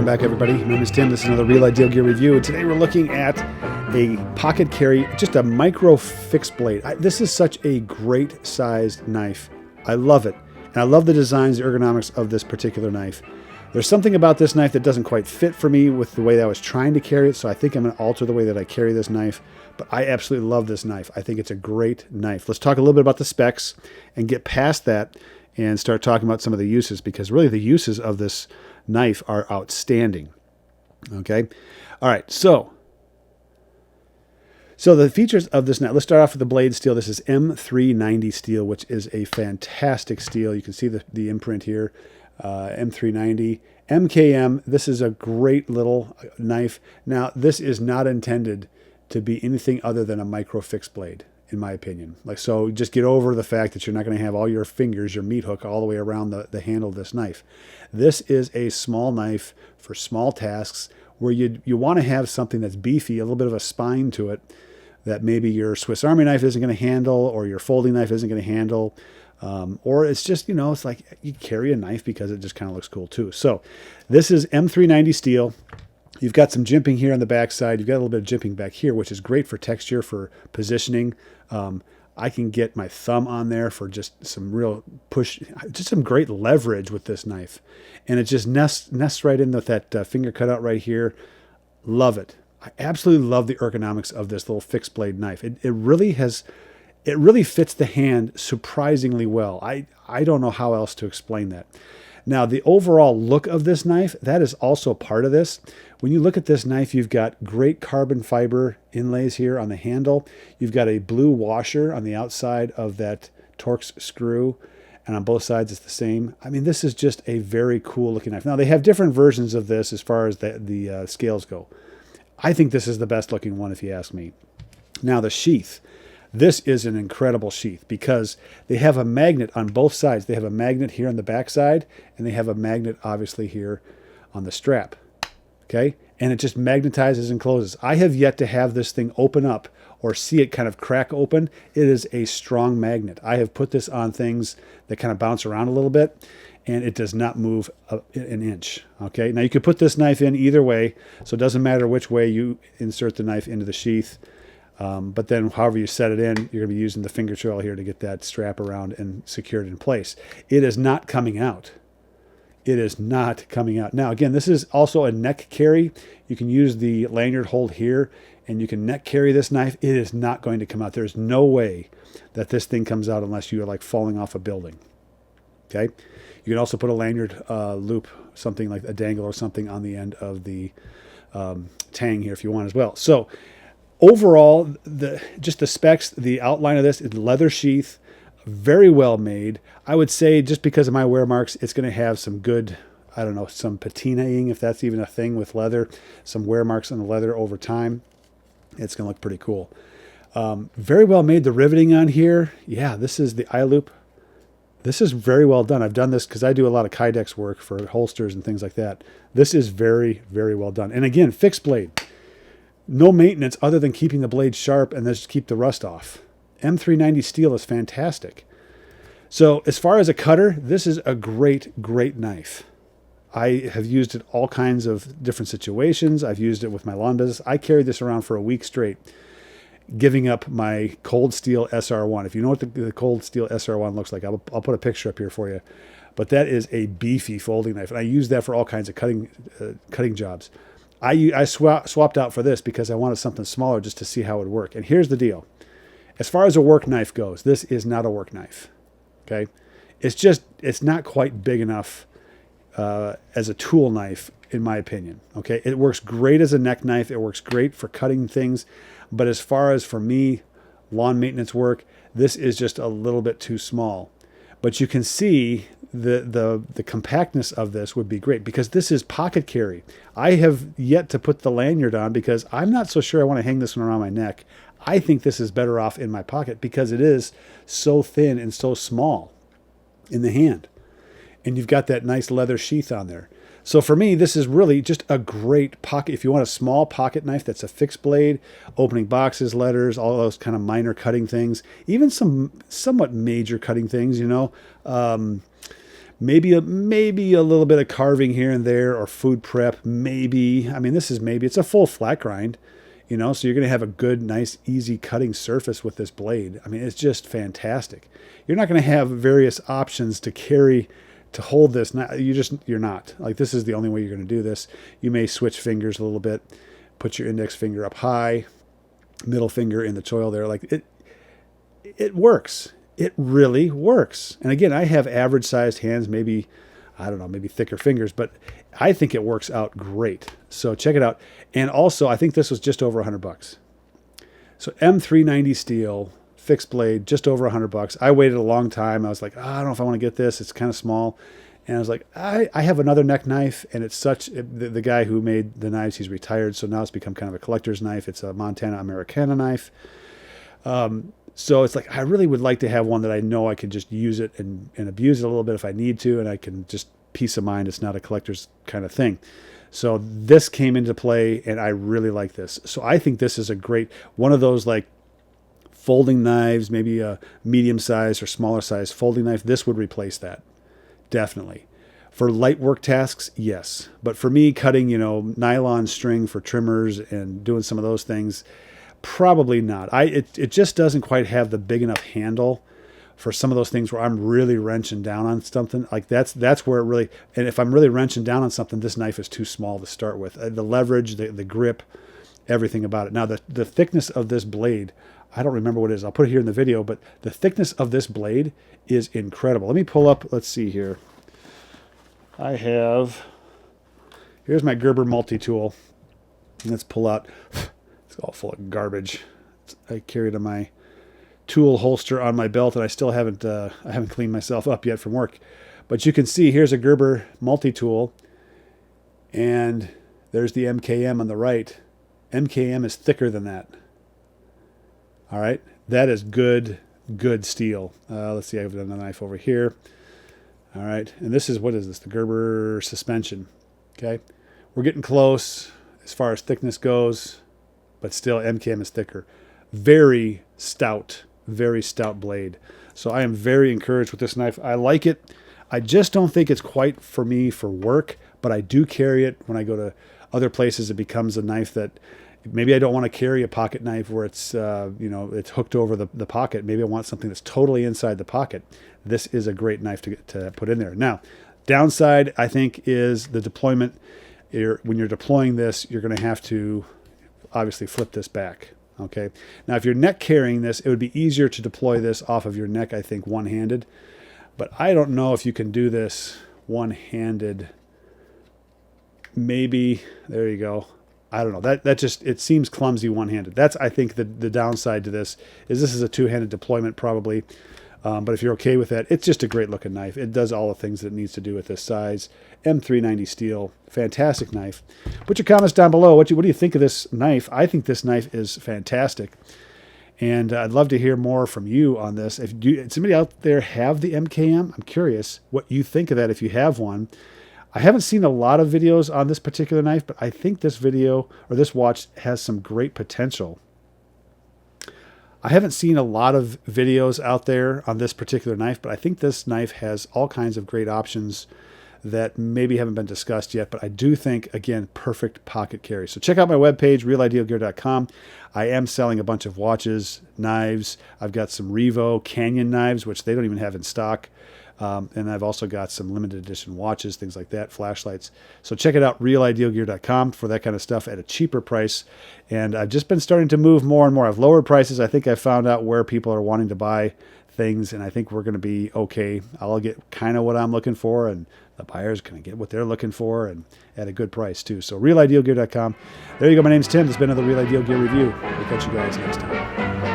Welcome back, everybody. My name is Tim. This is another Real Ideal Gear review. And today we're looking at a pocket carry, just a micro fixed blade. This is such a great sized knife. I love it. And I love the designs, the ergonomics of this particular knife. There's something about this knife that doesn't quite fit for me with the way that I was trying to carry it, so I think I'm going to alter the way that I carry this knife. But I absolutely love this knife. I think it's a great knife. Let's talk a little bit about the specs and get past that and start talking about some of the uses, because really the uses of this knife are outstanding. Okay. All right. So the features of this knife, let's start off with the blade steel. This is M390 steel, which is a fantastic steel. You can see the imprint here, M390. MKM, this is a great little knife. Now, this is not intended to be anything other than a micro fixed blade, in my opinion. So just get over the fact that you're not going to have all your fingers, your meat hook, all the way around the handle of this knife. This is a small knife for small tasks where you want to have something that's beefy, a little bit of a spine to it, that maybe your Swiss Army knife isn't going to handle, or your folding knife isn't going to handle, or it's just, it's like you carry a knife because it just kind of looks cool too. So this is M390 steel. You've got some jimping here on the back side. You've got a little bit of jimping back here, which is great for texture, for positioning. I can get my thumb on there for just some real push, just some great leverage with this knife. And it just nests right in with that finger cutout right here. Love it. I absolutely love the ergonomics of this little fixed blade knife. It really fits the hand surprisingly well. I don't know how else to explain that. Now, the overall look of this knife, that is also part of this. When you look at this knife, you've got great carbon fiber inlays here on the handle. You've got a blue washer on the outside of that Torx screw, and on both sides it's the same. I mean, this is just a very cool looking knife. Now, they have different versions of this as far as the scales go. I think this is the best looking one, if you ask me. Now, the sheath. This is an incredible sheath because they have a magnet on both sides. They have a magnet here on the back side, and they have a magnet obviously here on the strap. Okay? And it just magnetizes and closes. I have yet to have this thing open up or see it kind of crack open. It is a strong magnet. I have put this on things that kind of bounce around a little bit, and it does not move an inch. Okay? Now, you could put this knife in either way, so it doesn't matter which way you insert the knife into the sheath. But then however you set it in, you're going to be using the finger trail here to get that strap around and secured in place. It is not coming out. It is not coming out. Now, again, this is also a neck carry. You can use the lanyard hold here, and you can neck carry this knife. It is not going to come out. There's no way that this thing comes out unless you are like falling off a building. Okay? You can also put a lanyard loop, something like a dangle or something on the end of the tang here if you want as well. So, overall, just the specs, the outline of this is leather sheath, very well made. I would say just because of my wear marks, it's going to have some good, some patinaing, if that's even a thing with leather, some wear marks on the leather over time. It's going to look pretty cool. Very well made. The riveting on here, yeah, this is the eye loop. This is very well done. I've done this because I do a lot of Kydex work for holsters and things like that. This is very, very well done. And again, fixed blade. No maintenance other than keeping the blade sharp and just keep the rust off. M390 steel is fantastic. So as far as a cutter, this is a great, great knife. I have used it all kinds of different situations. I've used it with my lawn business. I carried this around for a week straight, giving up my Cold Steel SR1. If you know what the Cold Steel SR1 looks like, I'll put a picture up here for you. But that is a beefy folding knife, and I use that for all kinds of cutting jobs. I swapped out for this because I wanted something smaller just to see how it would work. And here's the deal. As far as a work knife goes, this is not a work knife. Okay? It's not quite big enough as a tool knife, in my opinion. Okay? It works great as a neck knife. It works great for cutting things. But as far as for me, lawn maintenance work, this is just a little bit too small. But you can see the compactness of this would be great because this is pocket carry. I have yet to put the lanyard on because I'm not so sure I want to hang this one around my neck. I think this is better off in my pocket because it is so thin and so small in the hand. And you've got that nice leather sheath on there. So for me, this is really just a great pocket. If you want a small pocket knife that's a fixed blade, opening boxes, letters, all those kind of minor cutting things, even some somewhat major cutting things, Maybe a little bit of carving here and there, or food prep, maybe. I mean, it's a full flat grind, so you're going to have a good, nice, easy cutting surface with this blade. I mean, it's just fantastic. You're not going to have various options to hold this. You're not. Like, this is the only way you're going to do this. You may switch fingers a little bit, put your index finger up high, middle finger in the choil there. Like, it works. It really works. And again, I have average sized hands, maybe thicker fingers, but I think it works out great. So check it out. And also, I think this was just over $100. So M390 steel, fixed blade, just over $100. I waited a long time. I was like, I don't know if I want to get this. It's kind of small. And I was like, I have another neck knife, and it's the guy who made the knives, he's retired, so now it's become kind of a collector's knife. It's a Montana Americana knife. So it's like, I really would like to have one that I know I can just use it and abuse it a little bit if I need to, and I can just peace of mind. It's not a collector's kind of thing. So this came into play, and I really like this. So I think this is a great, one of those like folding knives, maybe a medium size or smaller size folding knife. This would replace that, definitely. For light work tasks, yes. But for me, cutting, nylon string for trimmers and doing some of those things, probably not. It just doesn't quite have the big enough handle for some of those things where I'm really wrenching down on something. Like that's where it really, and if I'm really wrenching down on something, this knife is too small to start with. The leverage, the grip, everything about it. Now the thickness of this blade, I don't remember what it is. I'll put it here in the video, but the thickness of this blade is incredible. Let me pull up, let's see here. Here's my Gerber multi-tool. Let's pull out, it's all full of garbage. I carry it in my tool holster on my belt, and I still haven't cleaned myself up yet from work. But you can see here's a Gerber multi-tool, and there's the MKM on the right. MKM is thicker than that. All right, that is good steel. Let's see, I have another knife over here. All right, and what is this? The Gerber suspension. Okay, we're getting close as far as thickness goes, but still MKM is thicker. Very stout blade. So I am very encouraged with this knife. I like it. I just don't think it's quite for me for work, but I do carry it when I go to other places. It becomes a knife that maybe I don't want to carry a pocket knife where it's it's hooked over the pocket. Maybe I want something that's totally inside the pocket. This is a great knife to put in there. Now, downside I think is the deployment. When you're deploying this, you're going to have to obviously flip this back. Okay. Now, if you're neck carrying this, it would be easier to deploy this off of your neck, I think, one-handed. But I don't know if you can do this one-handed. Maybe. There you go. I don't know. That just, it seems clumsy one-handed. That's, I think, the downside to this is a two-handed deployment probably. But if you're okay with that, it's just a great looking knife. It does all the things that it needs to do with this size. M390 steel, fantastic knife. Put your comments down below. What do you think of this knife? I think this knife is fantastic. And I'd love to hear more from you on this. If somebody out there have the MKM, I'm curious what you think of that if you have one. I haven't seen a lot of videos on this particular knife, but I think this video or this watch has some great potential. I haven't seen a lot of videos out there on this particular knife, but I think this knife has all kinds of great options that maybe haven't been discussed yet, but I do think, again, perfect pocket carry. So check out my webpage, realidealgear.com. I am selling a bunch of watches, knives. I've got some Revo Canyon knives, which they don't even have in stock. And I've also got some limited edition watches, things like that, flashlights. So check it out, realidealgear.com, for that kind of stuff at a cheaper price. And I've just been starting to move more and more. I've lowered prices. I think I found out where people are wanting to buy things, and I think we're going to be okay. I'll get kind of what I'm looking for, and the buyer's going to get what they're looking for, and at a good price too. So realidealgear.com. There you go. My name's Tim. This has been another Real Ideal Gear review. We'll catch you guys next time.